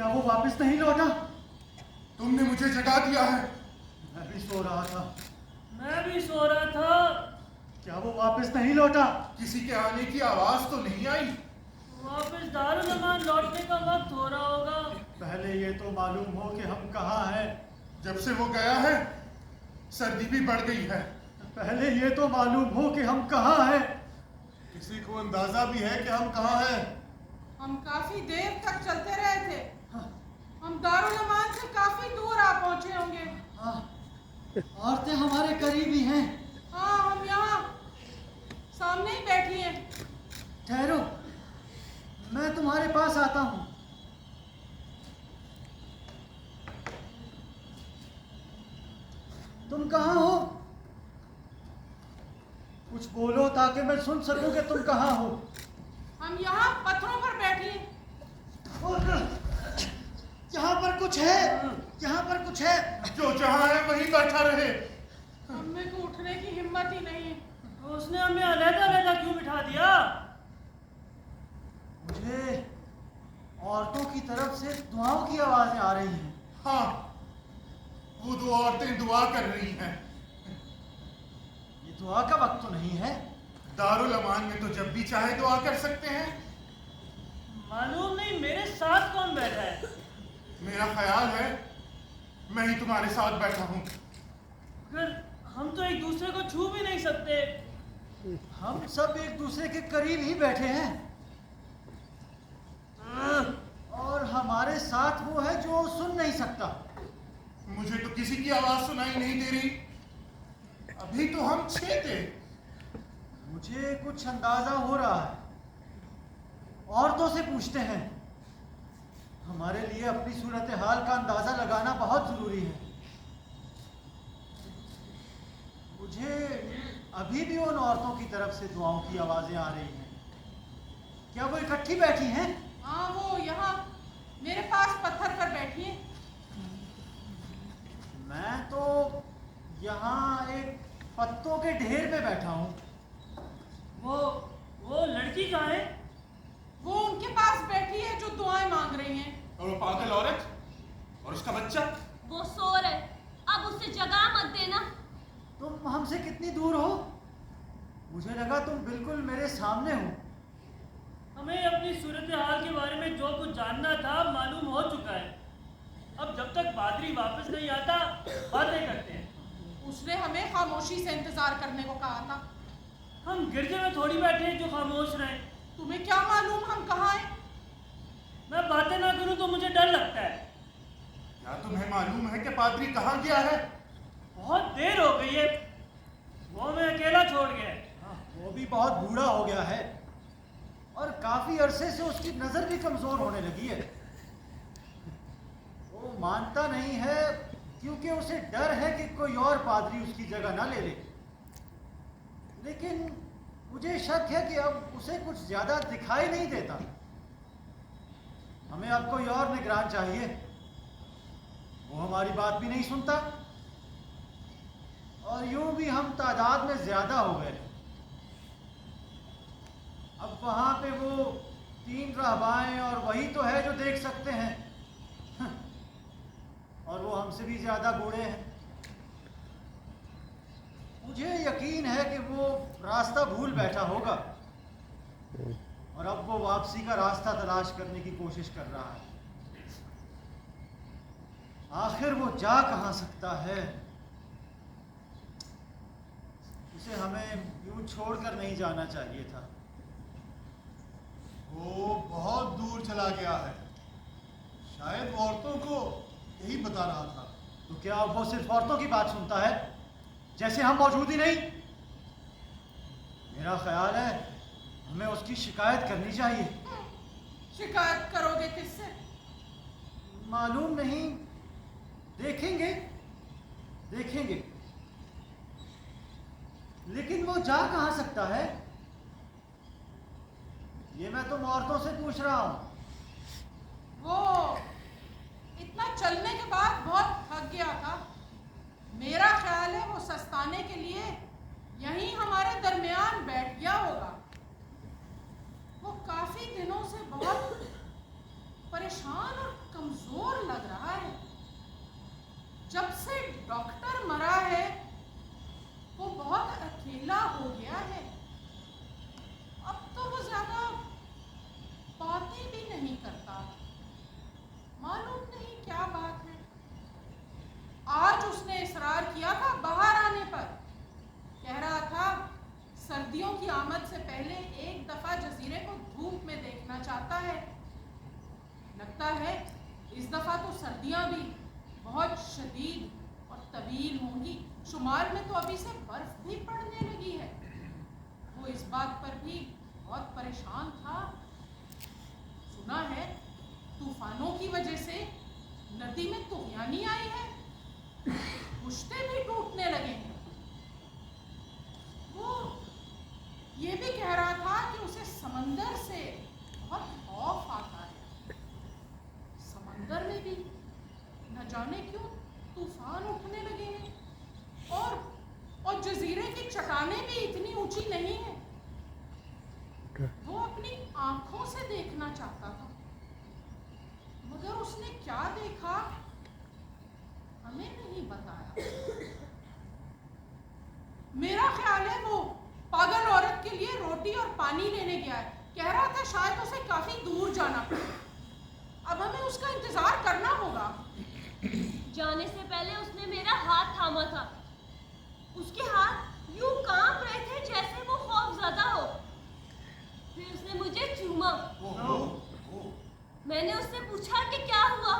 क्या वो वापस नहीं लौटा? तुमने मुझे जगा दिया है। मैं भी सो रहा था। मैं भी सो रहा था। क्या वो वापस नहीं लौटा? किसी के आने की आवाज तो नहीं आई। वापस दारुल अमान लौटने का वक्त हो रहा होगा। पहले ये तो मालूम हो कि हम कहाँ हैं। जब से वो गया है सर्दी भी बढ़ गई है। पहले ये तो मालूम हो कि हम कहाँ हैं। किसी को अंदाजा भी है कि हम कहाँ हैं? हम काफी देर तक चलते रहे थे। हाँ, हम दारुल अमान से काफी दूर आ पहुंचे होंगे। हाँ, औरतें हमारे करीब ही हैं। हाँ, हम यहाँ सामने ही बैठी हैं। ठहरो, मैं तुम्हारे पास आता हूँ। तुम कहाँ हो? कुछ बोलो ताकि मैं सुन सकूं कि तुम कहाँ हो। हम यहाँ पत्थरों पर बैठे हैं। यहाँ पर कुछ है, यहाँ पर कुछ है। जो जहाँ है वहीं बैठा रहे। हमें को उठने की हिम्मत ही नहीं है। तो उसने हमें अलग-अलग क्यों बिठा दिया? मुझे औरतों की तरफ से दुआओं की आवाजें आ रही हैं। हाँ, वो दो औरतें दुआ कर रही हैं। ये दुआ का वक्त तो नहीं है। दारुल अमान में तो जब भी चाहे दुआ कर सकते हैं। मालूम नहीं मेरे साथ कौन बैठा है। मेरा ख्याल है मैं ही तुम्हारे साथ बैठा हूँ। फिर हम तो एक दूसरे को छू भी नहीं सकते। हम सब एक दूसरे के करीब ही बैठे हैं और हमारे साथ वो है जो सुन नहीं सकता। मुझे तो किसी की आवाज सुनाई नहीं दे रही। अभी तो हम 6 थे। मुझे कुछ अंदाजा हो रहा है। औरतों से पूछते हैं। हमारे लिए अपनी सूरत हाल का अंदाजा लगाना बहुत जरूरी है। मुझे अभी भी उन औरतों की तरफ से दुआओं की आवाजें आ रही हैं। क्या वो इकट्ठी बैठी हैं? हाँ, वो यहाँ मेरे पास पत्थर पर बैठी है। मैं तो यहाँ एक पत्तों के ढेर पे बैठा हूँ। वो लड़की कहाँ है? वो उनके पास बैठी है जो दुआएं मांग रही हैं। और वो पागल औरत और उसका बच्चा। वो सो रहे, अब उसे जगा मत देना। तुम हमसे कितनी दूर हो? मुझे लगा तुम बिल्कुल मेरे सामने हो। हमें अपनी सूरत हाल के बारे में जो कुछ जानना था मालूम हो चुका है। अब जब तक पादरी वापस नहीं आता बातें करते हैं। उसने हमें खामोशी से इंतजार करने को कहा था। हम गिरजे में थोड़ी बैठे हैं जो खामोश रहे। तुम्हें क्या मालूम हम कहाँ हैं? मैं बातें ना करूं तो मुझे डर लगता है। क्या तुम्हें मालूम है कि पादरी कहाँ गया है? बहुत देर हो गई है। वो हमें अकेला छोड़ गया। हाँ, वो भी बहुत बूढ़ा हो गया है और काफी अरसे से उसकी नजर भी कमजोर होने लगी है। वो मानता नहीं है क्योंकि उसे डर है कि कोई और पादरी उसकी जगह ना ले ले। लेकिन मुझे शक है कि अब उसे कुछ ज्यादा दिखाई नहीं देता। हमें अब कोई और निगरान चाहिए। वो हमारी बात भी नहीं सुनता और यूं भी हम तादाद में ज्यादा हो गए। अब वहां पे वो 3 रहबाएं और वही तो है जो देख सकते हैं और वो हमसे भी ज्यादा बूढ़े हैं। मुझे यकीन है कि वो रास्ता भूल बैठा होगा और अब वो वापसी का रास्ता तलाश करने की कोशिश कर रहा है। आखिर वो जा कहाँ सकता है? उसे हमें यूं छोड़कर नहीं जाना चाहिए था। वो बहुत दूर चला गया है। शायद औरतों को यही बता रहा था। तो क्या वो सिर्फ औरतों की बात सुनता है, जैसे हम मौजूद ही नहीं? मेरा ख्याल है हमें उसकी शिकायत करनी चाहिए। शिकायत करोगे किससे? मालूम नहीं, देखेंगे देखेंगे। लेकिन वो जा कहाँ सकता है, ये मैं तुम औरतों से पूछ रहा हूं। वो इतना चलने के बाद बहुत थक गया था। मेरा ख्याल है वो सस्ताने के लिए यहीं हमारे दरमियान बैठ गया होगा। वो काफी दिनों से बहुत परेशान और कमजोर लग रहा है। जब से डॉक्टर मरा है वो बहुत अकेला हो गया है। अब तो वो ज्यादा बातें भी नहीं करता। मालूम नहीं क्या बात है। आज उसने इसरार किया था बाहर आने पर। कह रहा था सर्दियों की आमद से पहले एक दफा जजीरे को धूप में देखना चाहता है। लगता है इस दफा तो सर्दियां भी बहुत शदीद और तवील होंगी। शुमाल में तो अभी से बर्फ भी पड़ने लगी है। वो इस बात पर भी बहुत परेशान था। सुना है तूफानों की वजह से नदी में तूफानी आई है, पुश्ते भी टूटने लगे हैं। वो ये भी कह रहा था कि उसे समंदर से बहुत खौफ आता है। समंदर में भी न जाने क्यों तूफान उठने लगे हैं और जजीरे की चट्टानें भी इतनी ऊंची नहीं है। वो अपनी आंखों से देखना चाहता था, मगर उसने क्या देखा हमें नहीं बताया। मेरा ख्याल है वो पागल औरत के लिए रोटी और पानी लेने गया है। कह रहा था शायद उसे काफी दूर जाना पड़े। अब हमें उसका इंतजार करना होगा। जाने से पहले उसने मेरा हाथ थामा था। उसके हाथ यूं कांप रहे थे जैसे वो खौफज़दा हो। फिर उसने मुझे चूमा। मैंने उससे पूछा कि क्या हुआ,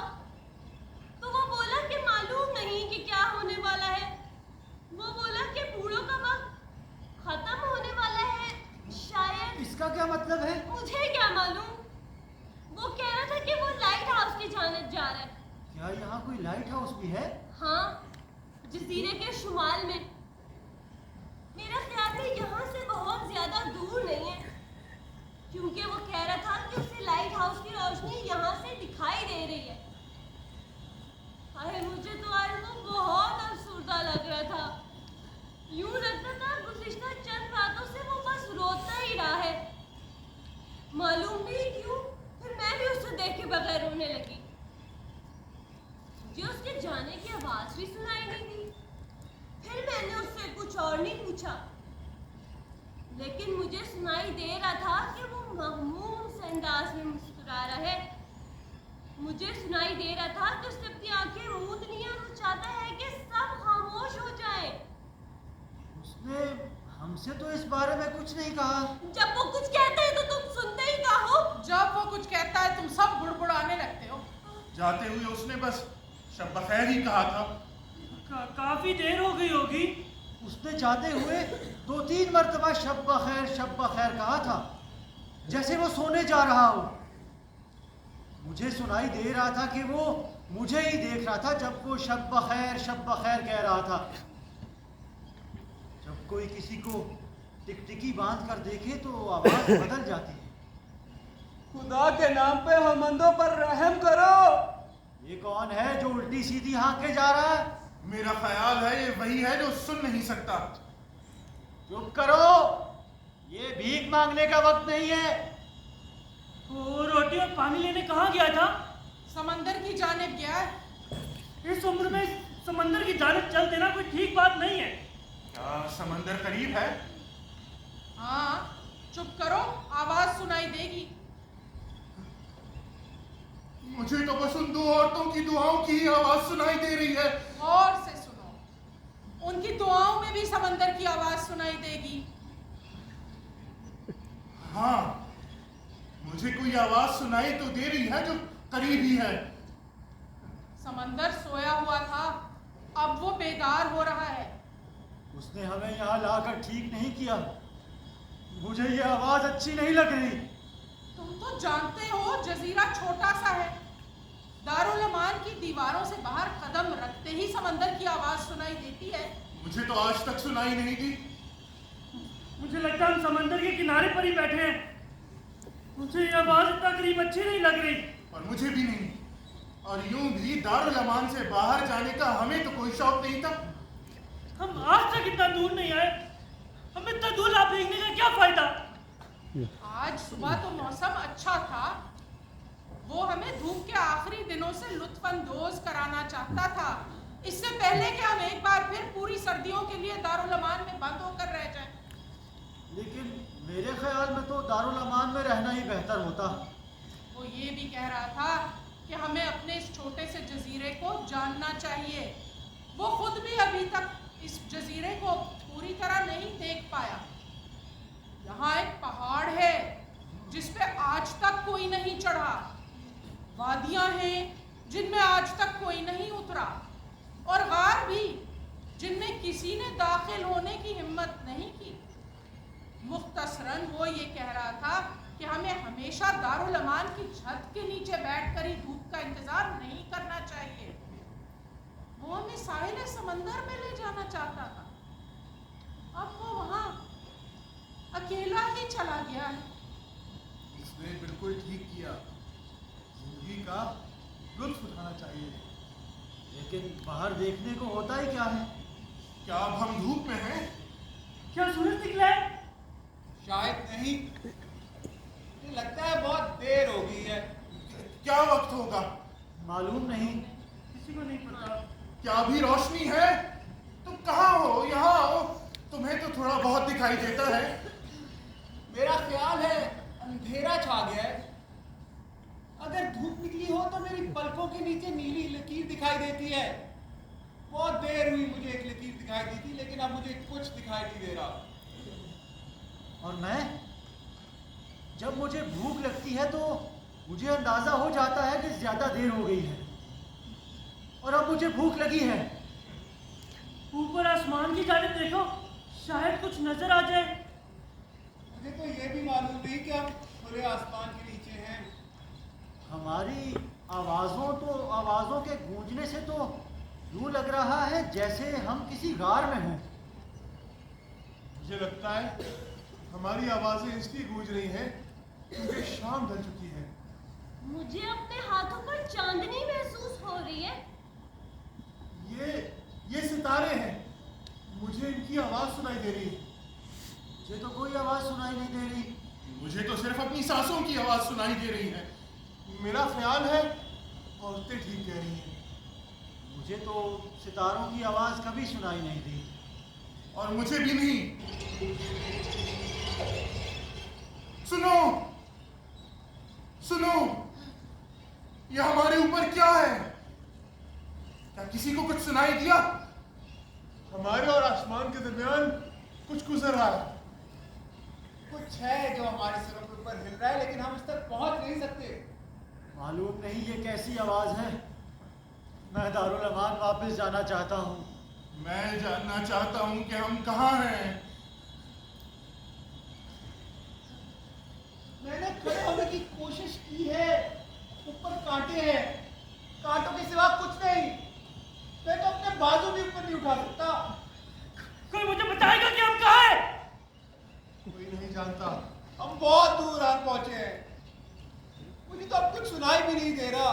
तो वो बोला कि मालूम नहीं कि क्या होने वाला है। वो बोला कि बूढ़ों का वक्त खत्म होने वाला है शायद। इसका क्या मतलब है? मुझे क्या मालूम। वो कह रहा था कि वो लाइट हाउस की जानिब जा रहा है। क्या यहाँ कोई लाइट हाउस भी है? हाँ, जजीरे के शुमाल में। मेरा ख्याल है यहाँ से बहुत ज्यादा दूर नहीं है, क्योंकि वो कह रहा था कि उसे लाइट हाउस की रोशनी यहाँ से दिखाई दे रही है। अरे मुझे तो आज वो बहुत अफसुर्दा लग रहा था। यूं लगता था गुज़िश्ता चंद रातों से वो बस रोता ही रहा है। मालूम नहीं क्यों, फिर मैं भी उसे देखे बगैर रोने लगी। मुझे उसके जाने की आवाज भी सुनाई नहीं दी। फिर मैंने उससे कुछ और नहीं पूछा, लेकिन मुझे सुनाई दे रहा था कि वो महमूम से अंदाज में मुस्कुरा रहा है। मुझे सुनाई दे रहा था कि उसने अपनी आंखें मूंद ली और वो चाहता है कि सब खामोश हो जाए। उसने हमसे तो इस बारे में कुछ नहीं कहा। जब वो कुछ कहता है तो तुम सुनते ही कहो। जब वो कुछ कहता है तुम सब बुड़बुड़ाने लगते हो। जाते हुए उसने बस शब बखैर ही कहा था। काफी देर हो गई होगी। उसने जाते हुए 2-3 मरतबा शब बखैर कहा था, जैसे वो सोने जा रहा हो। मुझे सुनाई दे रहा था कि वो मुझे ही देख रहा था जब वो शब बखैर कह रहा था। जब कोई किसी को टिकटिकी बांध कर देखे तो आवाज बदल जाती है। खुदा के नाम पे हमंदों पर रहम करो। ये कौन है जो उल्टी सीधी हाँके जा रहा है? मेरा ख्याल है ये वही है जो सुन नहीं सकता। चुप करो, ये भीख मांगने का वक्त नहीं है। वो रोटी और पानी लेने कहाँ गया था? समंदर की जानिब गया है। इस उम्र में समंदर की जानिब चल देना कोई ठीक बात नहीं है। क्या समंदर करीब है? हाँ, चुप करो, आवाज सुनाई देगी। मुझे तो बस उन दो औरतों की दुआओं की ही आवाज सुनाई दे रही है। गौर से सुनो, उनकी दुआओं में भी समंदर की आवाज सुनाई देगी। हाँ, मुझे कोई आवाज सुनाई तो दे रही है जो करीब ही है। समंदर सोया हुआ था, अब वो बेदार हो रहा है। उसने हमें यहाँ लाकर ठीक नहीं किया। मुझे ये आवाज अच्छी नहीं लग रही। तुम तो जानते हो जजीरा छोटा सा है। दारुल अमान की दीवारों से बाहर कदम रखते ही समंदर की आवाज सुनाई देती है। मुझे तो आज तक सुनाई नहीं दी। मुझे लगता है हम समंदर के किनारे पर ही बैठे हैं। मुझे ये आवाज इतना करीब अच्छी नहीं लग रही। और मुझे भी नहीं। और यूं भी दारुल अमान से बाहर जाने का हमें तो कोई शौक नहीं था। हम आज तक इतना दूर नहीं आए, हमें इतना दूर लाभ देखने का क्या फायदा? आज सुबह तो मौसम अच्छा था, वो हमें धूप के आखिरी दिनों से लुत्फानंदोज कराना चाहता था, इससे पहले कि हम एक बार फिर पूरी सर्दियों के लिए दारुल अमान में बंद होकर रह जाएं। लेकिन मेरे ख्याल में तो दारुल अमान में रहना ही बेहतर होता। वो ये भी कह रहा था कि हमें अपने इस छोटे से जजीरे को जानना चाहिए। वो खुद भी अभी तक इस जजीरे को पूरी तरह नहीं देख पाया। यहाँ एक पहाड़ है जिस पे आज तक कोई नहीं चढ़ा, वादियां हैं जिनमें आज तक कोई नहीं उतरा, और गार भी जिनमें किसी ने दाखिल होने की हिम्मत नहीं की। मुख्तसरन वो ये कह रहा था कि हमें हमेशा दारुल अमान की छत के नीचे बैठकर ही धूप का इंतजार नहीं करना चाहिए। वो हमें साहिल समंदर में ले जाना चाहता था। अब वो वहां अकेला ही चला गया है। इसने बिल्कुल ठीक किया। जिंदगी का लुत्फ उठाना चाहिए। लेकिन बाहर देखने को होता ही क्या है? क्या अब हम धूप में हैं? क्या सूरज निकला है? शायद नहीं, मुझे लगता है बहुत देर हो गई है। क्या वक्त होगा? मालूम नहीं। किसी को नहीं पता। क्या अभी रोशनी है? तुम कहाँ हो? यहाँ आओ। तुम्हें तो थोड़ा बहुत दिखाई देता है। मेरा ख्याल है अंधेरा छा गया है। अगर धूप निकली हो तो मेरी पलकों के नीचे नीली लकीर दिखाई देती है। बहुत देर हुई मुझे एक लकीर दिखाई दी थी, लेकिन अब मुझे कुछ दिखाई नहीं दे रहा। और मैं, जब मुझे भूख लगती है तो मुझे अंदाजा हो जाता है कि ज्यादा देर हो गई है, और अब मुझे भूख लगी है। ऊपर आसमान की जानिब देखो, शायद कुछ नजर आ जाए। मुझे तो ये भी मालूम नहीं कि हम खुले आसमान के नीचे हैं। हमारी आवाजों के गूंजने से तो यूं लग रहा है जैसे हम किसी गार में हों। मुझे लगता है हमारी आवाजें इसलिए गूंज रही हैं क्योंकि शाम ढल चुकी है। मुझे अपने हाथों पर चांदनी महसूस हो रही है। ये सितारे हैं। मुझे इनकी आवाज सुनाई दे रही है। मुझे तो कोई आवाज सुनाई नहीं दे रही। मुझे तो सिर्फ अपनी सांसों की आवाज सुनाई दे रही है। मेरा ख्याल है औरतें ठीक कह रही हैं। मुझे तो सितारों की आवाज कभी सुनाई नहीं दी। और मुझे भी नहीं। सुनो, सुनो, यह हमारे ऊपर क्या है? क्या किसी को कुछ सुनाई दिया? हमारे और आसमान के दरमियान कुछ गुजर रहा है। कुछ है जो हमारे सिरों के ऊपर हिल रहा है, लेकिन हम इस तक पहुंच नहीं सकते। मालूम नहीं ये कैसी आवाज है। मैं दारुल अमान वापस जाना चाहता हूँ। मैं जानना चाहता हूं कि हम कहाँ हैं। मैंने खड़े होने की कोशिश की है। ऊपर कांटे हैं, कांटों के सिवा कुछ नहीं। मैं तो अपने बाजू भी ऊपर नहीं उठा सकता। कोई मुझे बताएगा कि हम कहाँ हैं? कोई नहीं जानता। हम बहुत दूर आ पहुंचे हैं। मुझे तो अब कुछ सुनाई भी नहीं दे रहा।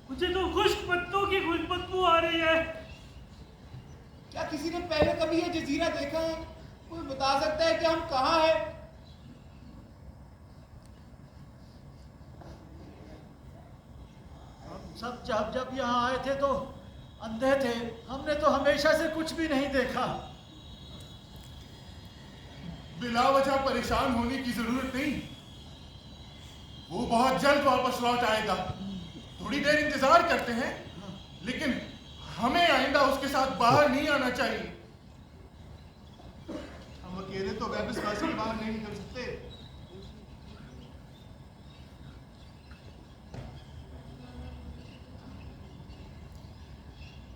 मुझे तो खुश्क पत्तों की खुशबू आ रही है। क्या किसी ने पहले कभी ये जजीरा देखा है? कोई बता सकता है कि हम कहाँ हैं? हम सब जब यहाँ आए थे तो अंधे थे। हमने तो हमेशा से कुछ भी नहीं देखा। बिला वजह परेशान होने की जरूरत नहीं। वो बहुत जल्द वापस लौट आएगा। थोड़ी देर इंतजार करते हैं, लेकिन हमें आइंदा उसके साथ बाहर नहीं आना चाहिए। हम अकेले तो वेबिस से बाहर नहीं निकल सकते।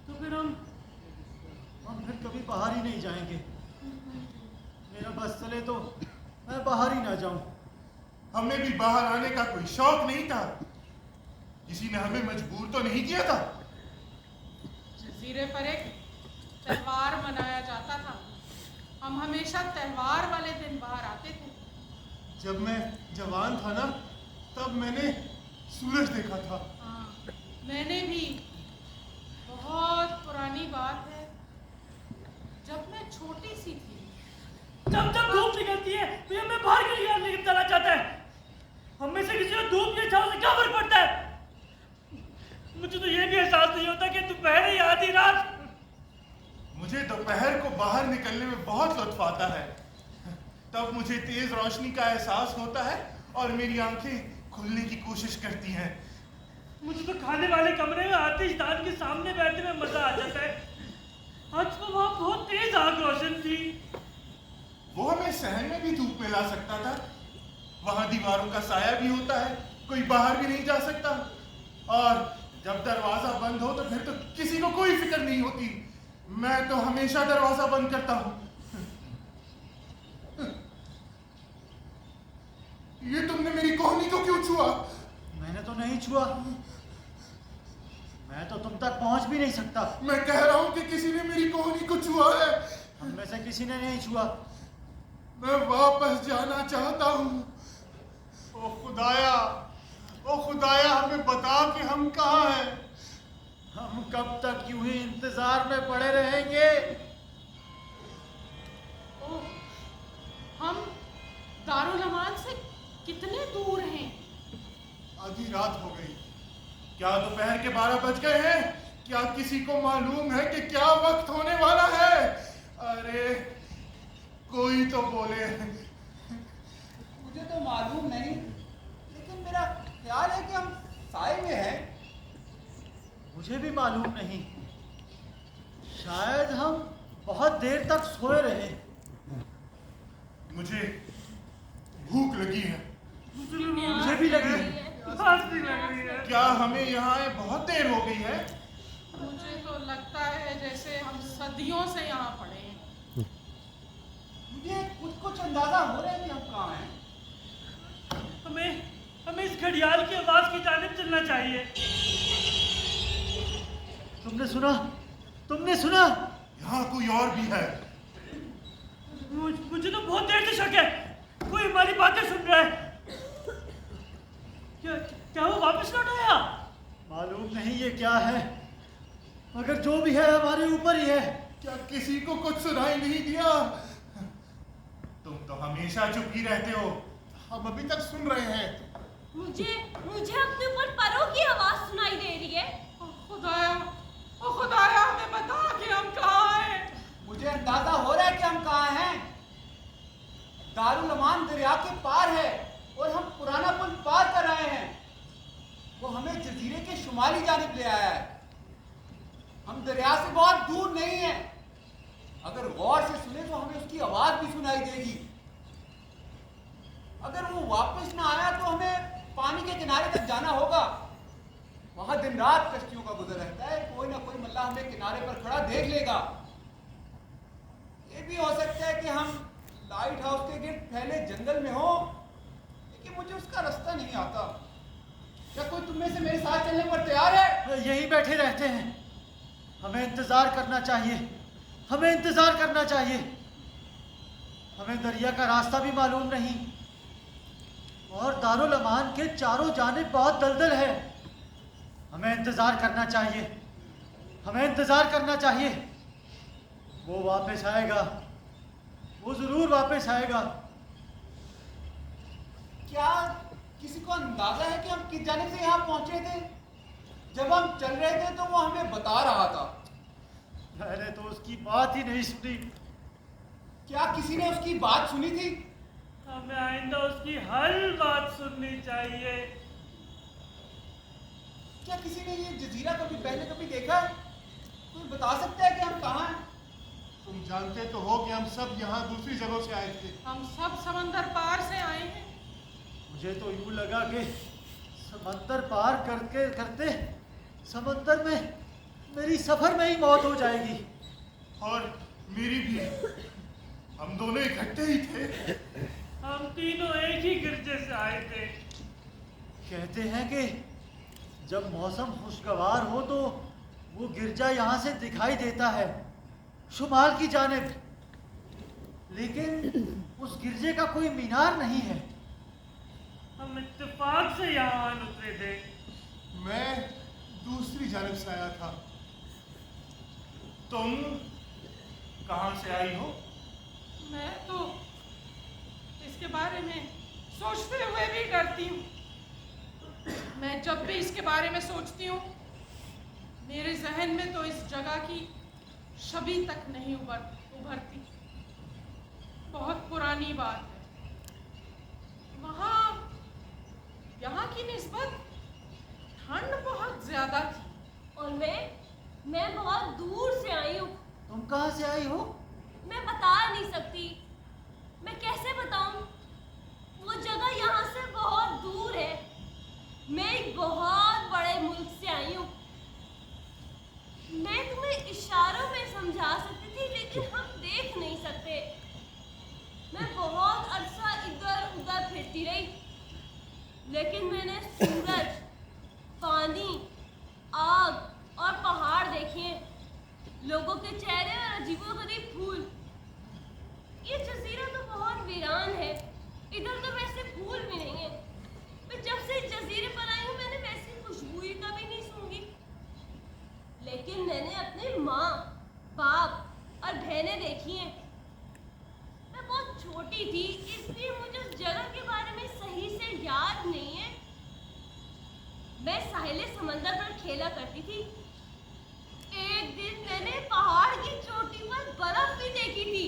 तो फिर हम फिर कभी बाहर ही नहीं जाएंगे। मेरा बस चले तो मैं बाहर ही ना जाऊं। हमें भी बाहर आने का कोई शौक नहीं था। किसी ने हमें मजबूर तो नहीं किया था। जजीरे पर एक त्योहार मनाया जाता था। हम हमेशा त्योहार वाले दिन बाहर आते थे। जब मैं जवान था ना, तब मैंने सूरज देखा था। हाँ, मैंने भी। बहुत पुरानी बात है, जब मैं छोटी सी थी। जब धूप निकलती है तो ये मैं बाहर के लिए निकलना चाहता है। हम में से किसी को धूप की छांव से क्या फर्क पड़ता है? मुझे तो ये भी एहसास नहीं होता कि दोपहर या आधी रात। मुझे दोपहर को बाहर निकलने में बहुत लुत्फ आता है। तब मुझे तेज रोशनी का एहसास होता है और मेरी आंखें खुलने की कोशिश करती हैं। मुझे तो खाने वाले कमरे में आतिशदान के सामने बैठने में मजा आ जाता है। आज तो वहाँ बहुत तेज आग रोशन थी। वो हमें शहर में भी धूप में ला सकता था। वहां दीवारों का साया भी होता है, कोई बाहर भी नहीं जा सकता। और जब दरवाजा बंद हो तो फिर तो किसी को कोई फिक्र नहीं होती। मैं तो हमेशा दरवाजा बंद करता हूं। ये तुमने मेरी कोहनी को क्यों छुआ? मैंने तो नहीं छुआ। मैं तो तुम तक पहुंच भी नहीं सकता। मैं कह रहा हूं कि किसी ने मेरी कोहनी को छुआ है। हम में से किसी ने नहीं छुआ। मैं वापस जाना चाहता हूं। ओ खुदाया, ओ खुदाया, हमें बता कि हम कहाँ हैं। हम कब तक यूं ही इंतजार में पड़े रहेंगे? ओह, हम दारुल अमान से कितने दूर हैं? आधी रात हो गई। क्या दोपहर के 12 बज गए हैं? क्या किसी को मालूम है कि क्या वक्त होने वाला है? अरे कोई तो बोले। मुझे तो मालूम नहीं, लेकिन मेरा ख्याल है कि हम साए में हैं। मुझे भी मालूम नहीं। शायद हम बहुत देर तक सोए रहे। मुझे भूख लगी है। मुझे भी लगी है। सांस नहीं लग रही है। क्या हमें यहाँ आए बहुत देर हो गई है? मुझे तो लगता है जैसे हम सदियों से यहाँ पड़े हैं। मुझे कुछ अंदाजा हो रहा है कि हम कहाँ हैं। हमें इस घड़ियाल की आवाज की जानिब चलना चाहिए। तुमने सुना? तुमने सुना? यहाँ कोई और भी है। मुझे तो बहुत देर से शक है कोई हमारी बातें सुन रहा है। क्या वो वापस लौट आया? मालूम नहीं ये क्या है, मगर जो भी है हमारे ऊपर ही है। क्या किसी को कुछ सुनाई नहीं दिया? तुम तो हमेशा चुप ही रहते हो। हम अभी तक सुन रहे हैं। मुझे अपने ऊपर परों की आवाज सुनाई दे रही है। ओ खुदाया, हमें बता कि हम कहाँ हैं। मुझे अंदाजा हो रहा है कि हम कहाँ हैं। दारुल अमान दरिया के पार है और हम पुराना पुल पार कर रहे हैं। वो हमें जजीरे के शुमाली जानिब ले आया है। हम दरिया से बहुत दूर नहीं हैं। अगर गौर से सुने तो हमें उसकी आवाज भी सुनाई देगी। अगर वो वापस ना आया तो हमें पानी के किनारे तक जाना होगा। वहां दिन रात कश्तियों का गुजर रहता है। कोई ना कोई मल्लाह हमें किनारे पर खड़ा देख लेगा। ये भी हो सकता है कि हम लाइट हाउस के गिर्द फैले जंगल में हो, लेकिन मुझे उसका रास्ता नहीं आता। क्या कोई तुम में से मेरे साथ चलने पर तैयार है? यहीं बैठे रहते हैं। हमें इंतजार करना चाहिए। हमें इंतजार करना चाहिए। हमें दरिया का रास्ता भी मालूम नहीं और दारुल अमान के चारों जानिब बहुत दलदल है। हमें इंतजार करना चाहिए। हमें इंतजार करना चाहिए। वो वापस आएगा। वो जरूर वापस आएगा। क्या किसी को अंदाजा है कि हम किस जानिब से यहाँ पहुंचे थे? जब हम चल रहे थे तो वो हमें बता रहा था। मैंने तो उसकी बात ही नहीं सुनी। क्या किसी ने उसकी बात सुनी थी? हमें आइंदा उसकी हर बात सुननी चाहिए। क्या किसी ने ये जजीरा कभी देखा है? कोई बता सकता है कि हम कहाँ हैं? तुम जानते तो हो कि हम सब यहाँ दूसरी जगहों से आए थे। हम सब समंदर पार से आए हैं। मुझे तो यूं लगा कि समंदर पार करके करते समंदर में मेरी सफर में ही मौत हो जाएगी। और मेरी भी। हम दोनों इकट्ठे ही थे। हम तीनों एक ही गिरजे से आए थे। कहते हैं कि जब मौसम खुशगवार हो तो वो गिरजा यहाँ से दिखाई देता है शुमाल की जानिब, लेकिन उस गिरजे का कोई मीनार नहीं है। हम इत्तेफाक से यहाँ आन उतरे थे। मैं दूसरी जानिब से आया था। तुम कहाँ से आई हो? मैं तो इसके बारे में सोचते हुए भी डरती हूँ। इसके बारे में सोचती हूँ, मेरे जहन में तो इस जगह की छवि तक नहीं उभरती। बहुत पुरानी बात है। वहाँ यहाँ की निस्बत ठंड बहुत ज्यादा थी। और मैं बहुत दूर से आई हूँ। तुम कहाँ से आई हो? मैं बता नहीं सकती। मैं कैसे बताऊं? वो जगह यहाँ से बहुत दूर है। मैं एक बहुत बड़े मुल्क से आई हूँ। मैं तुम्हें इशारों में समझा सकती थी, लेकिन हम देख नहीं सकते। मैं बहुत अरसा इधर उधर फिरती रही, लेकिन मैंने सूरज, पानी, आग और पहाड़ देखे, लोगों के चेहरे और अजीबोगरीब फूल। ये जजीरा तो बहुत वीरान है। इधर तो वैसे फूल भी नहीं है। मैं जब से इस जजीरे पर आई हूँ, मैंने वैसी खुशबू ही कभी नहीं सूंघी। लेकिन मैंने अपने माँ, बाप और बहनें देखी हैं। मैं बहुत छोटी थी, इसलिए मुझे उस जगह के बारे में सही से याद नहीं है। मैं साहिल समंदर पर खेला करती थी। एक दिन मैंने पहाड़ की चोटी पर बर्फ भी देखी थी।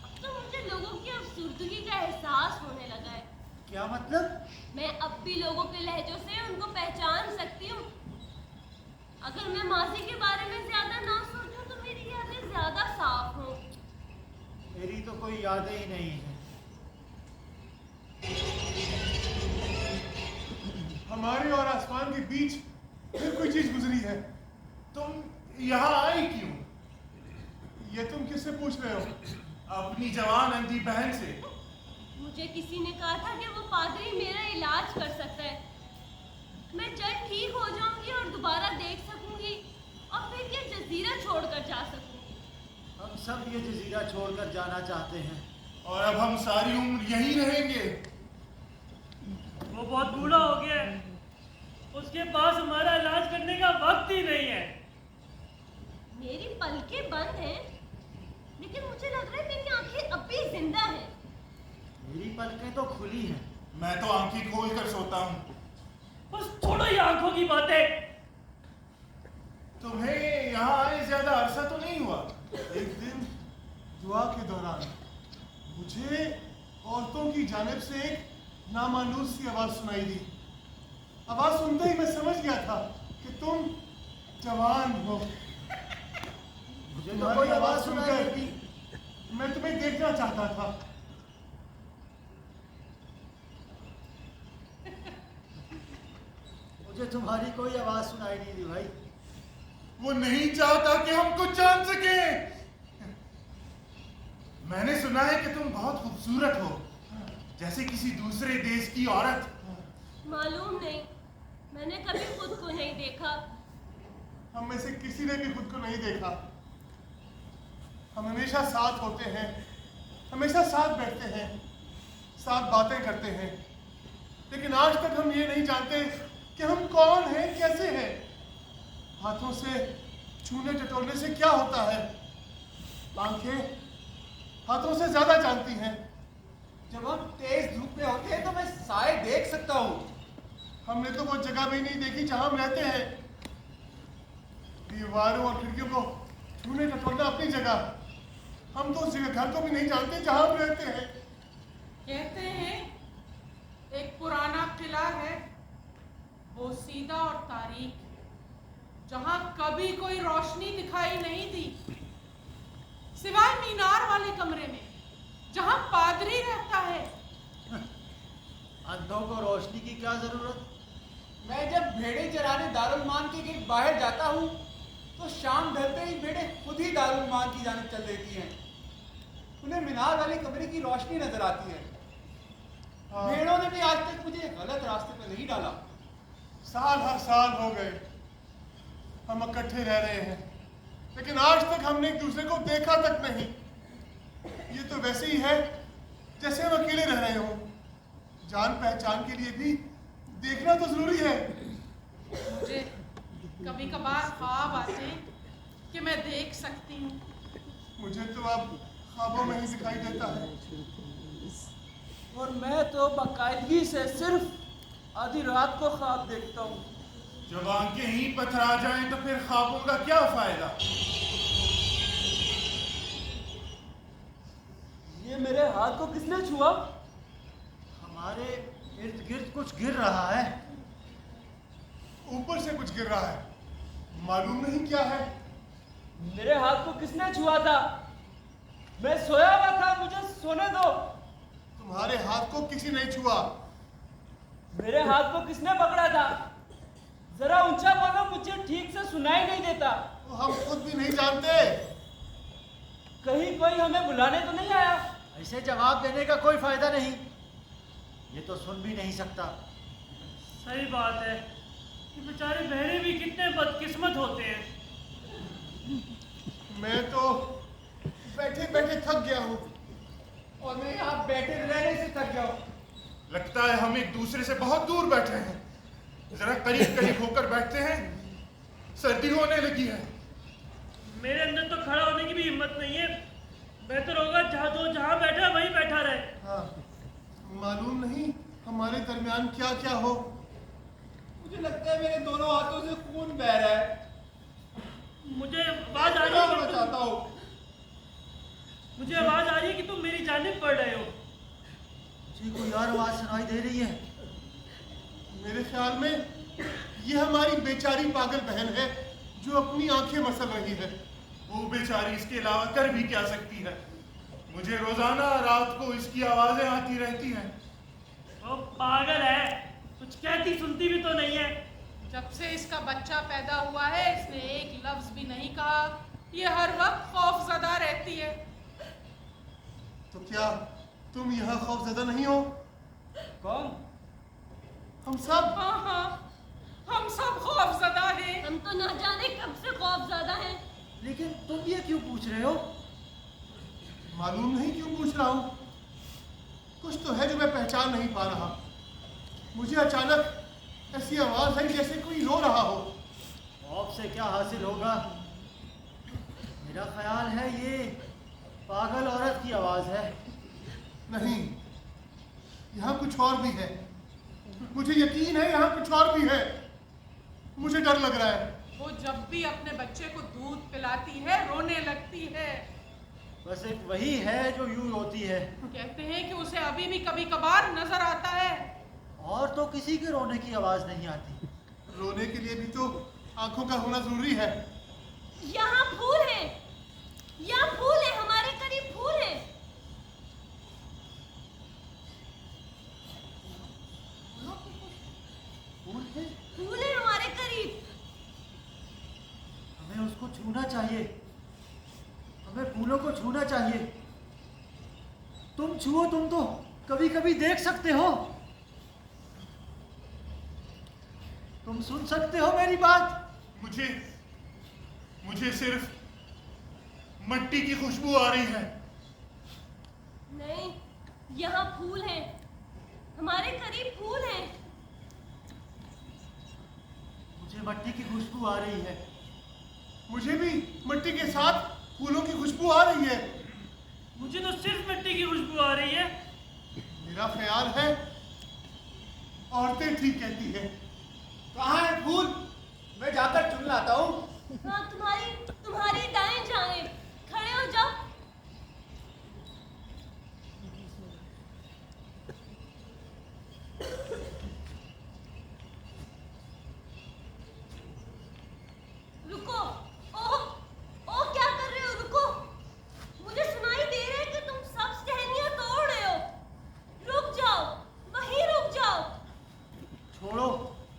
अब तो मुझे लोगों की अफसुर्दगी का एहसास होने लगा है। क्या मतलब? मैं अब भी लोगों के लहजों से उनको पहचान सकती हूँ। अगर मैं माजी के बारे में ज्यादा ना सोचूं तो मेरी यादें ज्यादा साफ हों। मेरी तो कोई यादें ही नहीं है। हमारे और आसमान के बीच फिर कोई चीज गुजरी है। तुम यहाँ आई क्यों? ये तुम किससे पूछ रहे हो? अपनी जवान अंधी बहन से। मुझे किसी ने कहा था कि वो पादरी मेरा इलाज कर सकता है। मैं जल्द ठीक हो जाऊंगी और दोबारा देख सकूंगी और फिर ये जजीरा छोड़कर जा सकूंगी। हम सब ये जजीरा छोड़कर जाना चाहते हैं। और अब हम सारी उम्र यहीं रहेंगे। वो बहुत बूढ़ा हो गया है। उसके पास हमारा इलाज करने का वक्त ही नहीं है। मेरी पलकें बंद हैं, लेकिन मुझे लग रहा है मेरी आंखें अब भी जिंदा हैं। मेरी पलकें तो खुली हैं। मैं तो आंखें खोल कर सोता हूँ। बस छोड़ो ये आंखों की बातें। तुम्हें यहाँ आए ज्यादा अरसा तो नहीं हुआ? एक दिन दुआ के दौरान मुझे औरतों की जानिब से एक नामानूस सी आवाज सुनाई दी। आवाज सुनते ही मैं समझ गया था कि तुम जवान हो। मुझे तो कोई आवाज सुनाई नहीं दी। मैं तुम्हें देखना चाहता था। मुझे तुम्हारी कोई आवाज सुनाई नहीं दी भाई। वो नहीं चाहता कि हम कुछ जान सके। मैंने सुना है कि तुम बहुत खूबसूरत हो, जैसे किसी दूसरे देश की औरत। मालूम नहीं, मैंने कभी खुद को नहीं देखा। हम में से किसी ने भी खुद को नहीं देखा। हम हमेशा साथ होते हैं, हमेशा साथ बैठते हैं, साथ बातें करते हैं, लेकिन आज तक हम ये नहीं जानते कि हम कौन हैं, कैसे हैं। हाथों से छूने टटोलने से क्या होता है? आंखें हाथों से ज्यादा जानती हैं। जब हम तेज धूप में होते हैं तो मैं साए देख सकता हूँ। हमने तो वो जगह भी नहीं देखी जहां हम रहते हैं। दीवारों और खिड़कियों को छूने टटोलना अपनी जगह। हम तो उस जगह घर को भी नहीं जानते जहां हम रहते हैं। कहते हैं एक पुराना किला है, वो सीधा और तारीख, जहां कभी कोई रोशनी दिखाई नहीं दी, सिवाय मीनार वाले कमरे में जहां पादरी रहता है। अंधों को रोशनी की क्या जरूरत? मैं जब भेड़े चराने दारुल मान के गेट बाहर जाता हूँ तो शाम ढलते ही भेड़े खुद ही दारुल मान की जानिब चल देती हैं। उन्हें मीनार वाले कमरे की रोशनी नजर आती है। भेड़ों ने भी आज तक मुझे गलत रास्ते पर नहीं डाला। साल हर साल हो गए हम इकट्ठे रह रहे हैं, लेकिन आज तक हमने एक दूसरे को देखा तक नहीं। ये तो वैसे ही है जैसे हम अकेले रह रहे हों। जान पहचान के लिए भी देखना तो जरूरी है। मुझे कभी कभार ख्वाब आते हैं कि मैं देख सकती हूँ। मुझे तो अब ख्वाबों में ही दिखाई देता है। और मैं तो बाकायदगी से सिर्फ आधी रात को ख्वाब देखता हूँ। जब आंखें ही पथरा जाएं तो फिर ख्वाबों का क्या फायदा? ये मेरे हाथ को किसने छुआ? हमारे इर्द गिर्द कुछ गिर रहा है। ऊपर से कुछ गिर रहा है, मालूम नहीं क्या है। मेरे हाथ को किसने छुआ था? मैं सोया हुआ था, मुझे सोने दो। तुम्हारे हाथ को किसी ने छुआ। मेरे हाथ को किसने पकड़ा था? जरा ऊंचा बोलो, मुझे ठीक से सुनाई नहीं देता। तो हम खुद भी नहीं जानते। कहीं कोई हमें बुलाने तो नहीं आया? ऐसे जवाब देने का कोई फायदा नहीं, ये तो सुन भी नहीं सकता। सही बात है, ये बेचारे बहरे भी कितने बदकिस्मत होते हैं। मैं तो बैठे बैठे थक गया हूँ। और मैं यहाँ बैठे रहने से थक गया हूँ। लगता है हम एक दूसरे से बहुत दूर बैठे हैं। जरा करीब करीब होकर बैठते हैं, सर्दी होने लगी है। मेरे अंदर तो खड़ा होने की भी हिम्मत नहीं है। बेहतर होगा जहाँ बैठा वहीं बैठा रहे। हाँ, मालूम नहीं हमारे दरमियान क्या क्या हो। मुझे लगता है मेरे दोनों हाथों से खून बह रहा है। मुझे आवाज आ रही क्या है होना कि चाहता हूँ। मुझे आवाज आ रही है कि तुम मेरी जानिब पढ़ रहे हो। मुझे कोई और आवाज सुनाई दे रही है। मेरे ख्याल में ये हमारी बेचारी पागल बहन है जो अपनी आंखें मसल रही है। वो बेचारी इसके अलावा कर भी क्या सकती है? मुझे रोजाना रात को इसकी आवाजें आती रहती हैं। वो पागल है, कुछ कहती सुनती भी तो नहीं है। जब से इसका बच्चा पैदा हुआ है इसने एक लफ्ज भी नहीं कहा। ये हर वक्त खौफजदा रहती है। तो क्या तुम यहाँ खौफजदा नहीं हो? कौन? हम सब। हाँ हाँ, हम सब खौफजदा हैं। हम तो ना जाने कब से खौफज़दा हैं। लेकिन तुम ये क्यों पूछ रहे हो? मालूम नहीं क्यों पूछ रहा हूँ। कुछ तो है जो मैं पहचान नहीं पा रहा। मुझे अचानक ऐसी आवाज आई जैसे कोई रो रहा हो। खौफ से क्या हासिल होगा? मेरा ख्याल है ये पागल औरत की आवाज है। नहीं, यहाँ कुछ और भी है। मुझे यकीन है यहाँ कुछ और भी है। मुझे डर लग रहा है। वो जब भी अपने बच्चे को दूध पिलाती है रोने लगती है। बस एक वही है जो यूं रोती है। कहते हैं कि उसे अभी भी कभी कभार नजर आता है। और तो किसी के रोने की आवाज नहीं आती। रोने के लिए भी तो आंखों का होना जरूरी है। यहाँ फूल है, यहाँ फूल है, हमारे करीब फूल है। फूल है? फूल है हमारे करीब। हमें उसको छूना चाहिए। हमें फूलों को छूना चाहिए। तुम छुओ, तुम तो कभी कभी देख सकते हो। तुम सुन सकते हो मेरी बात। मुझे सिर्फ मट्टी की खुशबू आ रही है। नहीं, यहाँ फूल है, हमारे करीब फूल है। मुझे मट्टी की खुशबू आ रही है। मुझे भी मिट्टी के साथ फूलों की खुशबू आ रही है। मुझे तो सिर्फ मिट्टी की खुशबू आ रही है। मेरा ख्याल है औरतें ठीक कहती है। कहाँ है फूल? मैं जाकर चुन लाता हूँ। हाँ, तुम्हारी दाएं जानिब खड़े हो जाओ। रुको। ओ क्या कर रहे हो? रुको, मुझे सुनाई दे रहा है कि तुम सब टहनियां तोड़ रहे हो। रुक जाओ, वहीं रुक जाओ।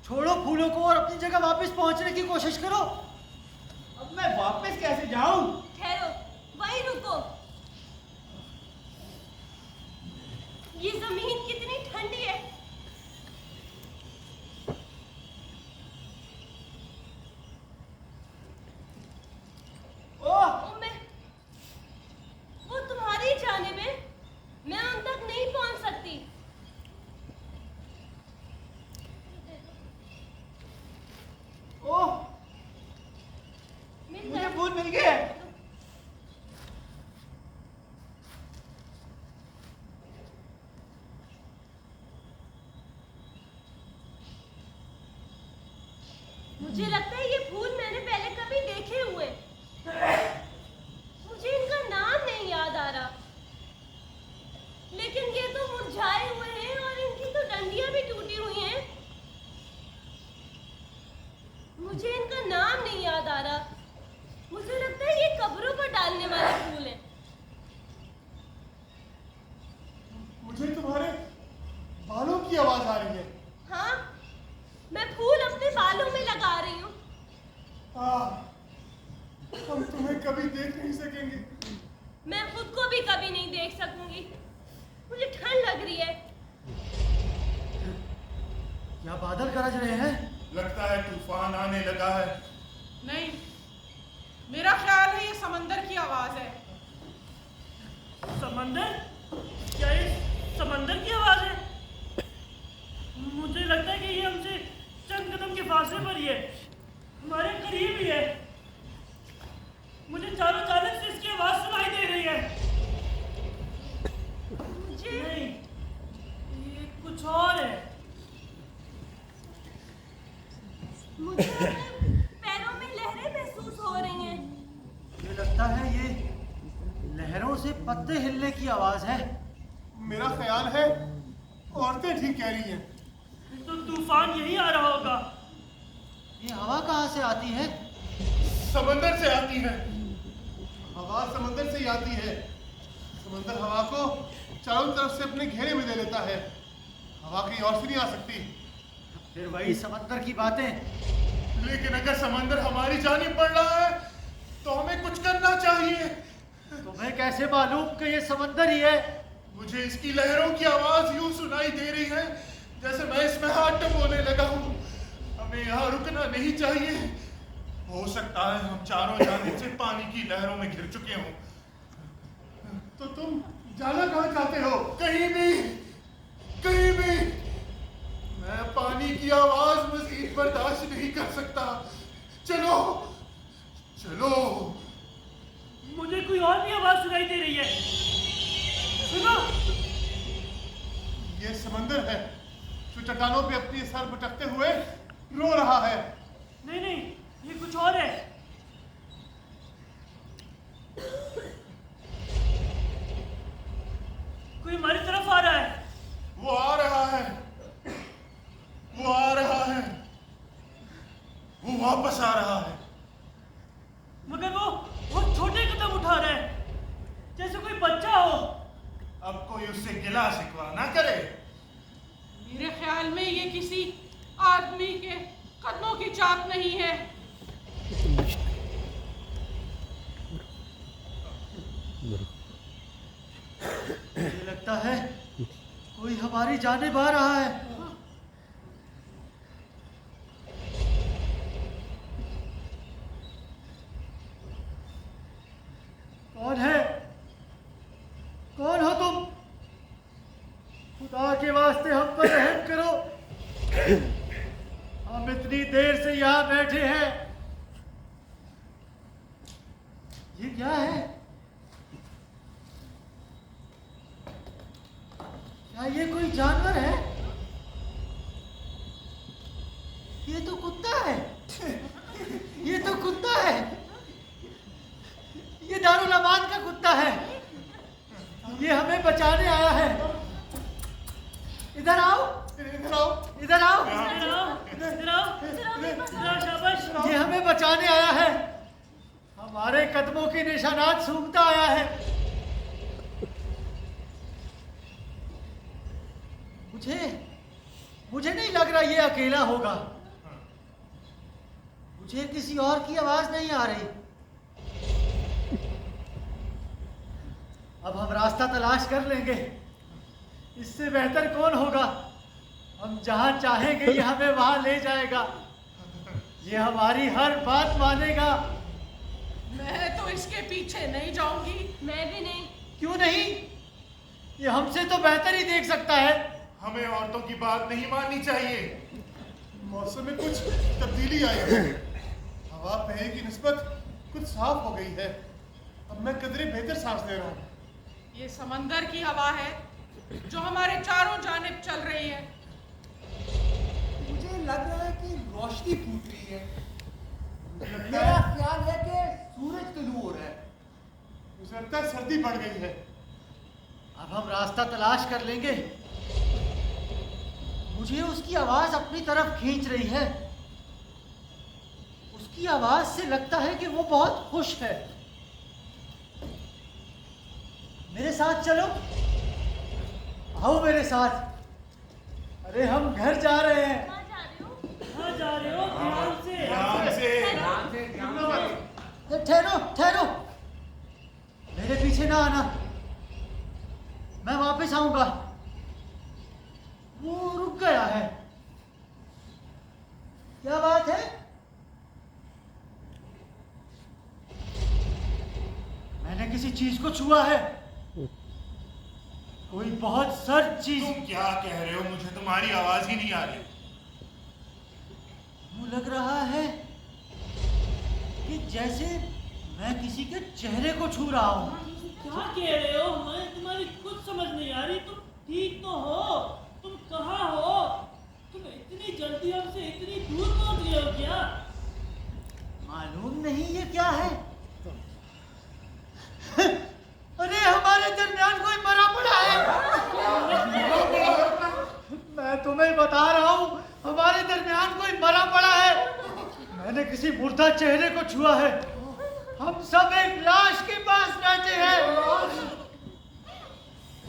छोड़ो फूलों को और अपनी जगह वापस पहुंचने की कोशिश करो। अब मैं वापस कैसे जाऊँ? ठहरो, वहीं रुको। ये जमीन कितनी ठंडी है। ओह, वो तुम्हारी जानिब है, मैं उन तक नहीं पहुंच सकती। ओह, मुझे लगता है ये फूल मैंने पहले कभी देखे हुए। मुझे इनका नाम नहीं याद आ रहा, लेकिन ये तो मुरझाए हुए हैं और इनकी तो डंडियां भी टूटी हुई हैं। मुझे इनका नाम नहीं याद आ रहा। मुझे लगता है ये कब्रों पर डालने वाले फूल हैं। मुझे तुम्हारे बालों की आवाज आ रही है। हाँ, मैं फूल अपने बालों में लगा रही हूँ। हम तुम्हें कभी देख नहीं सकेंगे। मैं खुद को भी कभी नहीं देख सकूंगी। मुझे ठंड लग रही है। क्या बादल गरज रहे हैं? लगता है तूफान आने लगा है। नहीं, मेरा ख्याल है ये समंदर की आवाज है। समंदर? क्या ये समंदर की आवाज है? मुझे लगता है कि ये हमसे चंद कदम के फासले पर ही है, हमारे करीब ही है। मुझे चारों जानब से इसकी आवाज सुनाई दे रही है। मुझे नहीं, ये कुछ और है। मुझे अपने पैरों में लहरें महसूस हो रही हैं। मुझे लगता है ये लहरों से पत्ते हिलने की आवाज है। मेरा ख्याल है औरतें ठीक कह रही हैं। तो तूफान यही आ रहा होगा। ये हवा कहाँ से आती है? समंदर से आती है। हवा समंदर से ही आती है। समंदर हवा को चारों तरफ से अपने घेरे में ले लेता है। हवा कहीं और से नहीं आ सकती। फिर वही समंदर की बातें। लेकिन अगर समंदर हमारी जानिब बढ़ रहा है तो हमें कुछ करना चाहिए। तुम्हें कैसे मालूम कि ये समंदर ही है? मुझे इसकी लहरों की आवाज यूं सुनाई दे रही है जैसे मैं इसमें हाथ डुबोने लगा हूं। हमें यहाँ रुकना नहीं चाहिए। हो सकता है हम चारों जानिब से पानी की लहरों में घिर चुके हों। तो तुम जाना कहाँ चाहते हो? कहीं भी, कहीं भी। मैं पानी की आवाज मजीद बर्दाश्त नहीं कर सकता। चलो, चलो। मुझे कोई और भी आवाज सुनाई दे रही है। सुनो, ये समंदर है जो चट्टानों पे अपनी सर पटकते हुए रो रहा है। नहीं नहीं, ये कुछ और है। कोई हमारी तरफ आ रहा है। वो आ रहा है, वो आ रहा है, वो वापस आ रहा है। मगर वो छोटे कदम उठा रहा है, जैसे कोई बच्चा हो। अब कोई उससे गिला शिकवा ना करे। मेरे ख्याल में ये किसी आदमी के कदमों की चाप नहीं है। मुझे लगता है कोई हमारी जानिब आ रहा है। कौन है? कौन हो तुम? खुदा के वास्ते हम पर रहम करो। हम इतनी देर से यहाँ बैठे हैं। ये क्या है? क्या ये कोई जानवर है? ये तो कुत्ता है। ये तो कुत्ता है। ये दारुल अमान का कुत्ता है। ये हमें बचाने आया है। इधर आओ, इधर आओ। इधर आओ। इधर आओ, इधर आओ, इधर आओ, शाबाश। ये हमें बचाने आया है। हमारे कदमों के निशानात सूंघता आया है। मुझे नहीं लग रहा ये अकेला होगा। मुझे किसी और की आवाज नहीं आ रही। अब हम रास्ता तलाश कर लेंगे। इससे बेहतर कौन होगा? हम जहां चाहेंगे ये हमें वहां ले जाएगा। ये हमारी हर बात मानेगा। मैं तो इसके पीछे नहीं जाऊंगी। मैं भी नहीं। क्यों नहीं? ये हमसे तो बेहतर ही देख सकता है। हमें औरतों की बात नहीं माननी चाहिए। मौसम में कुछ तब्दीली आई है। हवा पहले की निस्बत कुछ साफ हो गई है। अब मैं कदरे बेहतर सांस ले रहा हूँ। ये समंदर की हवा है जो हमारे चारों जानिब चल रही है। मुझे लग रहा है कि रोशनी फूट रही है। मेरा ख्याल है कि सूरज तुलू हो रहा है। मुझे लगता है सर्दी बढ़ गई है। अब हम रास्ता तलाश कर लेंगे। मुझे उसकी आवाज अपनी तरफ खींच रही है। उसकी आवाज से लगता है कि वो बहुत खुश है। मेरे साथ चलो, आओ मेरे साथ। अरे हम घर जा रहे हैं। कहाँ जा रहे हो? कहाँ जा रहे हो? ध्यान से। ध्यान से। ठहरो ठहरो, मेरे पीछे ना आना, मैं वापस आऊंगा। वो रुक गया है। क्या बात है? मैंने किसी चीज को छुआ है, कोई बहुत सर्द चीज। तुम क्या कह रहे हो? मुझे तुम्हारी आवाज ही नहीं आ रही। यूं लग रहा है कि जैसे मैं किसी के चेहरे को छू रहा हूं। क्या कह रहे हो? हमें तुम्हारी कुछ समझ नहीं आ रही। तुम ठीक तो हो? तुम कहाँ हो? तुम इतनी जल्दी हमसे इतनी दूर पहुंच गए हो क्या? मालूम नहीं ये क्या है। अरे हमारे दरमियान कोई मरा पड़ा है। मैं तुम्हें बता रहा हूँ, हमारे दरमियान कोई मरा पड़ा है। मैंने किसी मुर्दा चेहरे को छुआ है। हम सब एक लाश के पास बैठे हैं।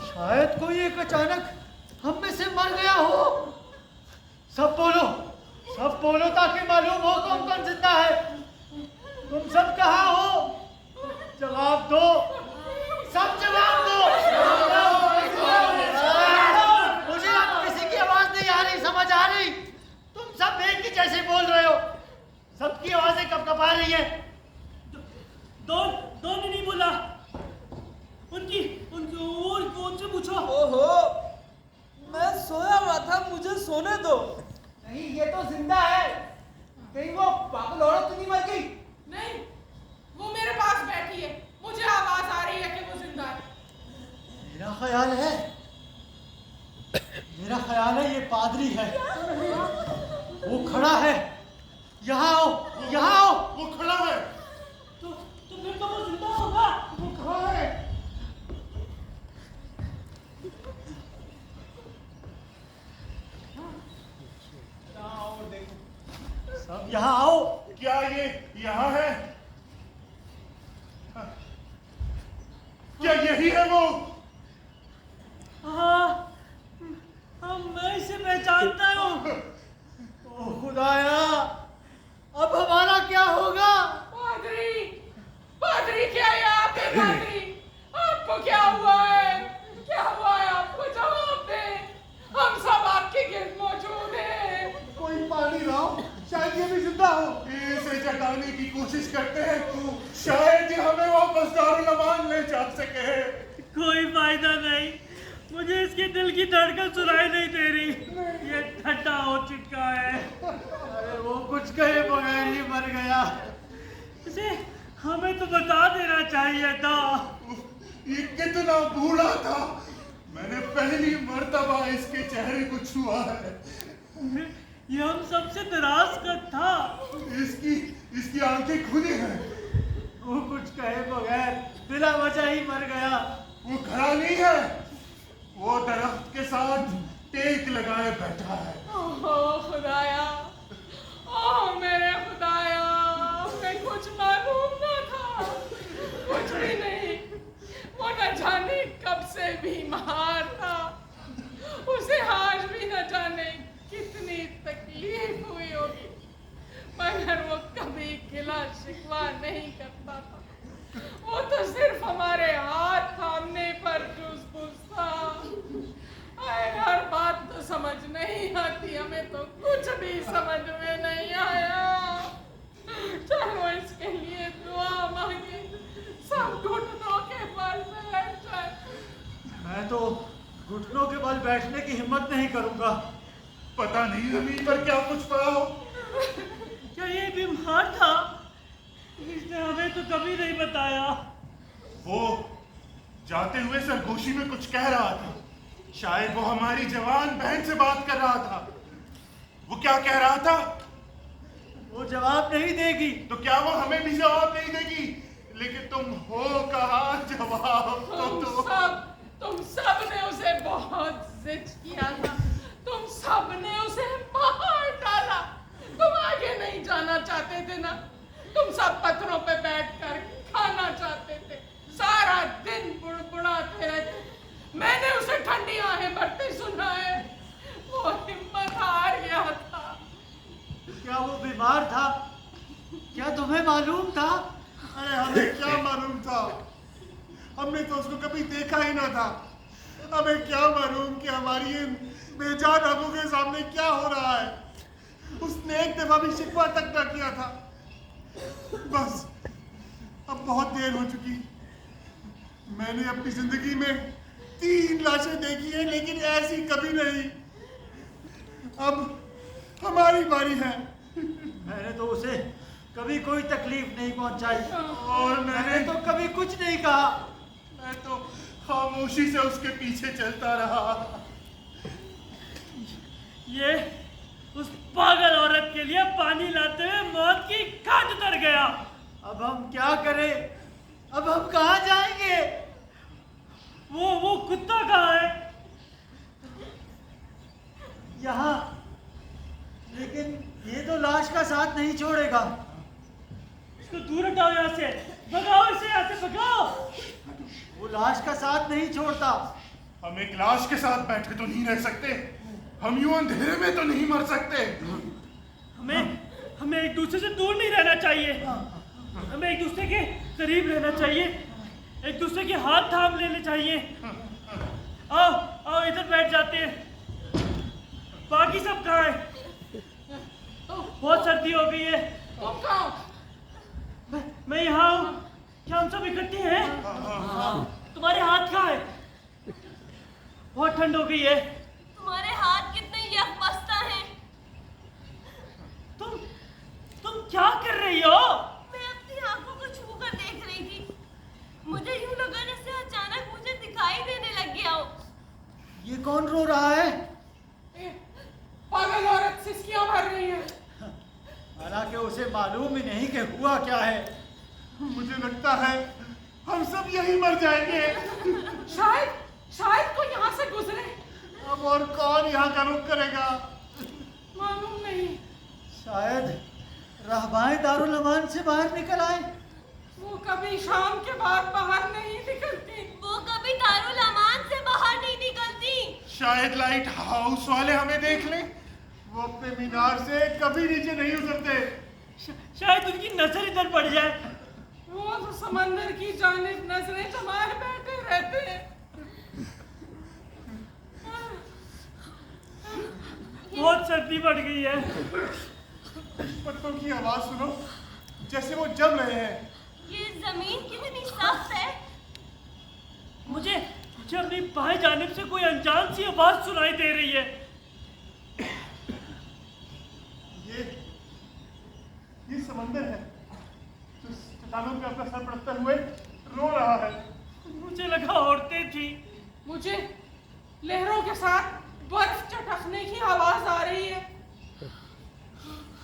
शायद कोई एक अचानक हम में से मर गया हो। सब बोलो ताकि मालूम हो कौन कौन जिंदा है। तुम सब कहाँ हो? जवाब दो, सब जवाब दो। मुझे अब किसी की आवाज नहीं आ रही, समझ आ रही? तुम सब एक ही जैसे बोल रहे हो। सबकी आवाजें कपकपा रही है। दो ने नहीं बोला। उनकी उनसे पूछो। ओहो, मैं सोया हुआ था, मुझे सोने दो। नहीं, ये तो जिंदा है। कहीं वो पागल औरत तो नहीं मर गई? नहीं, वो मेरे पास बैठी है। मुझे आवाज आ रही है कि वो जिंदा है। मेरा ख्याल है ये पादरी है। वो खड़ा है। यहाँ आओ, यहाँ आओ। वो खड़ा है। तो फिर तो वो जिंदा होगा। वो खड़ा है। सब यहाँ आओ। क्या ये यहाँ है? क्या यही है वो? हाँ, मैं इसे पहचानता हूँ। ओ खुदाया, अब हमारा क्या होगा? पादरी क्या है आप? पादरी, आपको क्या हुआ है? क्या हुआ है आपको? जवाब दे। हम सब आपके गिर्द मौजूद हैं। कोई पानी लाओ, शायद ये भी जिंदा हो। इसे जगाने की कोशिश करते हैं, शायद ये हमें वापस दारुल अमान ले जा सके। कोई फायदा नहीं, मुझे इसके दिल की धड़कन सुनाई नहीं दे रही। ये ठंडा हो चुका है। अरे वो कुछ कहे बगैर ही मर गया। इसे हमें तो बता देना चाहिए था। ये कितना बूढ़ा था। मैंने पहली मर्तबा इसके चेहरे को छुआ है। ये हम सबसे दराज का था। इसकी आंखें खुली हैं। वो कुछ कहे बगैर बिला वजह ही मर गया। वो खड़ा नहीं है, वो दरख्त के साथ टेक लगाए बैठा है। ओह खुदाया, ओह मेरे खुदाया, हमें कुछ मालूम न था। कुछ भी नहीं। वो न जाने कब से बीमार था। उसे आज भी न जाने कितनी तकलीफ हुई होगी, मगर वो कभी गिला शिकवा नहीं करता था। वो तो सिर्फ हमारे हाथ थामने पर जूझ था। हर बात तो समझ नहीं आती, हमें तो कुछ भी समझ में नहीं आया। चलो इसके लिए दुआ मांगे, सब घुटनों के बल बैठ जाए। मैं तो घुटनों के बल बैठने की हिम्मत नहीं करूंगा। पता नहीं जमीन पर क्या कुछ पड़ा हो। क्या ये बीमार था? इसने हमें तो कभी नहीं बताया। वो जाते हुए सरगोशी में कुछ कह रहा था। शायद वो हमारी जवान बहन से बात कर रहा था। वो क्या कह रहा था? वो जवाब नहीं देगी। तो क्या वो हमें भी जवाब नहीं देगी? लेकिन तुम हो कहाँ जवाब तो दो। तुम सब ने उसे बहुत जिद किया था, तुम सब ने उसे मार डाला। तुम आगे नहीं जाना चाहते थे ना, तुम सब पत्थरों पे बैठकर खाना चाहते थे, सारा दिन बुड़बुड़ाते रहते। मैंने उसे ठंडी आहें भरते सुना है, वो हिम्मत हार गया था। क्या वो बीमार था? क्या तुम्हें मालूम था? अरे हमें क्या मालूम था, हमने तो उसको कभी देखा ही ना था। हमें क्या मालूम कि हमारी इन बेजान आंखों के सामने क्या हो रहा है। उसने एक दफा भी शिकवा तक ना किया था। बस अब बहुत देर हो चुकी। मैंने अपनी जिंदगी में 3 लाशें देखी है, लेकिन ऐसी कभी नहीं। अब हमारी बारी है। मैंने तो उसे कभी कोई तकलीफ नहीं पहुंचाई और मैंने तो कभी कुछ नहीं कहा। मैं तो खामोशी से उसके पीछे चलता रहा। ये उस पागल औरत के लिए पानी लाते हुए मौत की घाट उतर गया। अब हम क्या करें? अब हम कहाँ जाएंगे? वो कुत्ता कहाँ है? यहाँ। लेकिन ये तो लाश का साथ नहीं छोड़ेगा। इसको दूर हटाओ यहाँ से, भगाओ इसे यहाँ से, भगाओ। वो लाश का साथ नहीं छोड़ता। हम एक लाश के साथ बैठे तो नहीं रह सकते, हम यूं अंधेरे में तो नहीं मर सकते। हमें एक दूसरे से दूर नहीं रहना चाहिए, हमें एक दूसरे के करीब रहना चाहिए, एक दूसरे के हाथ थाम लेने चाहिए। आओ आओ इधर बैठ जाते हैं। बाकी सब कहाँ है? बहुत सर्दी हो गई है। तुम कहाँ? मैं यहाँ हूँ। क्या हम सब इकट्ठे हैं? तुम्हारे हाथ कहाँ है? बहुत ठंड हो गई है। तुम्हारे हाथ कितने यकबस्ता हैं। तुम क्या कर रही हो? मैं अपनी आंखों को छू कर देख रही थी। मुझे यूं लगा जैसे अचानक मुझे दिखाई देने लग गया हो। ये कौन रो रहा है? पागल औरत सिसकियां भर रही है। हालांकि उसे मालूम ही नहीं कि हुआ क्या है। मुझे लगता है हम सब यहीं मर जाएंगे। शायद कोई यहाँ से गुजरे। अब और कौन यहाँ का रुख करेगा? मालूम नहीं। शायद रहबाएं दारुल अमान से बाहर निकल आए। वो कभी शाम के बाद बाहर नहीं निकलती। वो कभी दारुल अमान से बाहर नहीं निकलती। शायद लाइट हाउस वाले हमें देख लें। वो अपने मीनार से कभी नीचे नहीं उतरते। शायद उनकी नजर इधर पड़ जाए। वो तो समंदर की जानिब नजरें जमाए बैठे रहते हैं। बहुत सर्दी बढ़ गई है। पत्तों की आवाज सुनो, जैसे वो जम रहे हैं। ये जमीन कितनी सख्त है। मुझे अपनी बाएं जानिब से कोई अनजान सी आवाज सुनाई दे रही है। ये समंदर है जो चट्टानों पे अपना सर पड़ते हुए रो रहा है। मुझे लगा औरतें थी। मुझे लहरों के साथ बर्फ चटकने की आवाज आ रही है।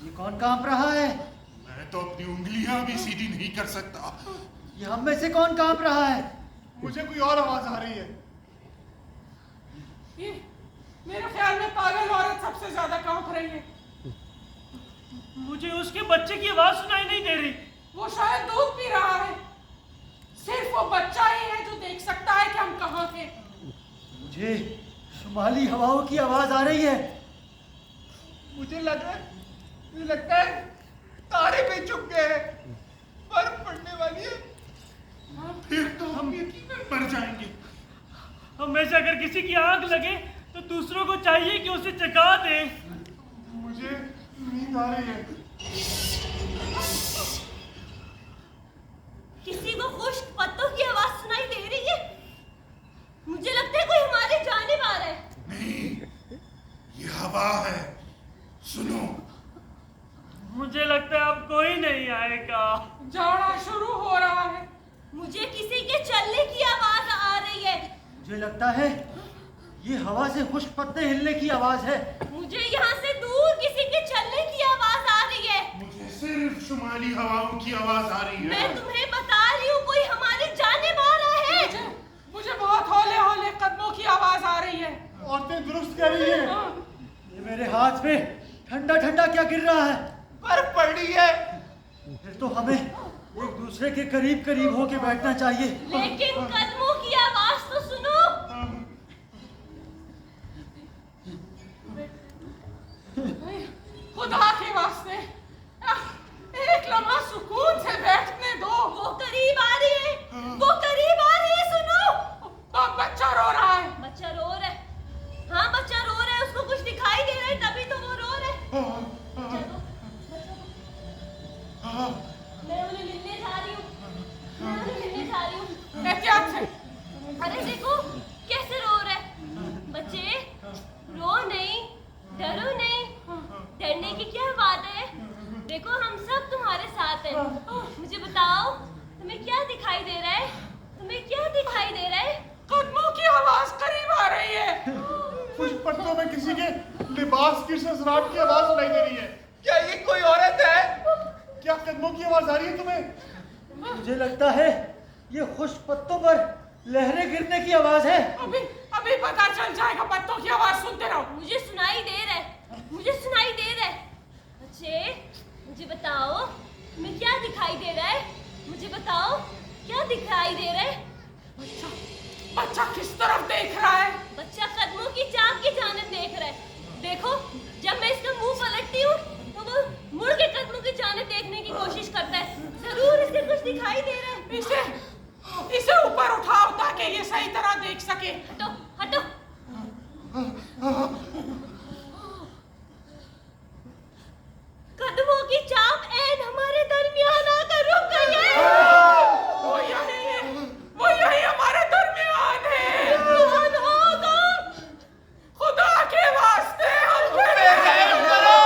ये कौन कांप रहा है? मैं तो अपनी उंगलियां भी सीधी नहीं कर सकता। ये हम में से कौन कांप रहा है? मुझे कोई और आवाज आ रही है। ये मेरे ख्याल में पागल औरत सबसे ज्यादा कांप रही है। मुझे उसके बच्चे की आवाज सुनाई नहीं दे रही। वो शायद दूध पी रहा है। सिर्फ वो बच्चा ही है जो देख सकता है कि हम कहाँ थे। मुझे शुमाली हवाओं की आवाज आ रही है। मुझे लगता है तारे पे चुप गए हैं, बर्फ पड़ने वाली है। फिर तो हम यकीनन मर जाएंगे। हमेशा अगर किसी की आग लगे तो दूसरों को चाहिए कि उसे जगा दे। मुझे नींद आ रही है। किसी को खुश्क पत्तों की आवाज सुनाई दे रही है। मुझे लगता है कोई हमारे जानिब आ रहा है। नहीं, ये हवा है। सुनो। मुझे लगता है अब कोई नहीं आएगा। जाड़ा शुरू हो रहा है। मुझे किसी के चलने की आवाज आ रही है। मुझे लगता है ये हवा से खुश्क पत्ते हिलने की आवाज है। मुझे यहाँ से दूर किसी के चलने की आवाज आ रही है। मुझे सिर्फ शुमाली हवाओं की आवाज आ रही मैं है। तुम्हें बता रही हूँ कोई हमारी जाने मारा है। मुझे बहुत हौले हौले कदमों की आवाज आ रही है। औरतें दुरुस्त कह रही है। ये मेरे हाथ पे ठंडा ठंडा क्या गिर रहा है? बर्फ पड़ रही है। फिर तो हमें एक दूसरे के करीब करीब होके बैठना चाहिए। लेकिन कदमों की आवाज तो सुनो। खुदा के वास्ते एक लम्हा सुकून से बैठने दो। वो करीब आ रही है, वो करीब आ रही है, सुनो। बच्चा रो रहा है। बच्चा रो रहा है। हाँ बच्चा रो रहा है, उसको कुछ दिखाई दे रहा है तभी तो वो रो रहा है। चलो, मैं उन्हें मिलने जा रही हूँ, मैं उन्हें मिलने जा रही हूँ। एहतियात से। अरे देखो कैसे रो रहा है। बच्चे रो नहीं, डरो नहीं, डरने की क्या बात है। देखो हम सब तुम्हारे साथ हैं। मुझे बताओ तुम्हें क्या दिखाई दे रहा है, तुम्हें क्या दिखाई दे रहा है। कदमों की आवाज करीब आ रही है। कुछ पत्तों में किसी के लिबास की ससराहट की आवाज सुनाई दे रही है। क्या ये कोई औरत है? क्या कदमों की आवाज आ रही है तुम्हें? मुझे लगता है ये खुश पत्तों पर लहरें गिरने की आवाज है। अभी अभी पता चल जाएगा। पत्तों की आवाज सुनते रहो। मुझे सुनाई दे रहा है, मुझे सुनाई दे रहा है। बच्चे मुझे बताओ तुम्हें क्या दिखाई दे रहा है, मुझे बताओ क्या दिखाई दे रहा है। बच्चा किस तरफ देख रहा है? बच्चा कदमों की चाक की जानिब देख रहा है। देखो जब मैं इसका मुंह पलटती हूँ तो वो मुड़ के कदमों की जानिब देखने की कोशिश करता है। जरूर इसे कुछ दिखाई दे रहा है। इसे ऊपर उठाओ ताकि ये सही तरह देख सके। हटो हटो। कदमों की चाप ऐन हमारे दरमियान आकर रुक गई है। वो यही है, वो यही हमारे दरमियान है। कौन होगा? खुदा के वास्ते हम पे रहम करो।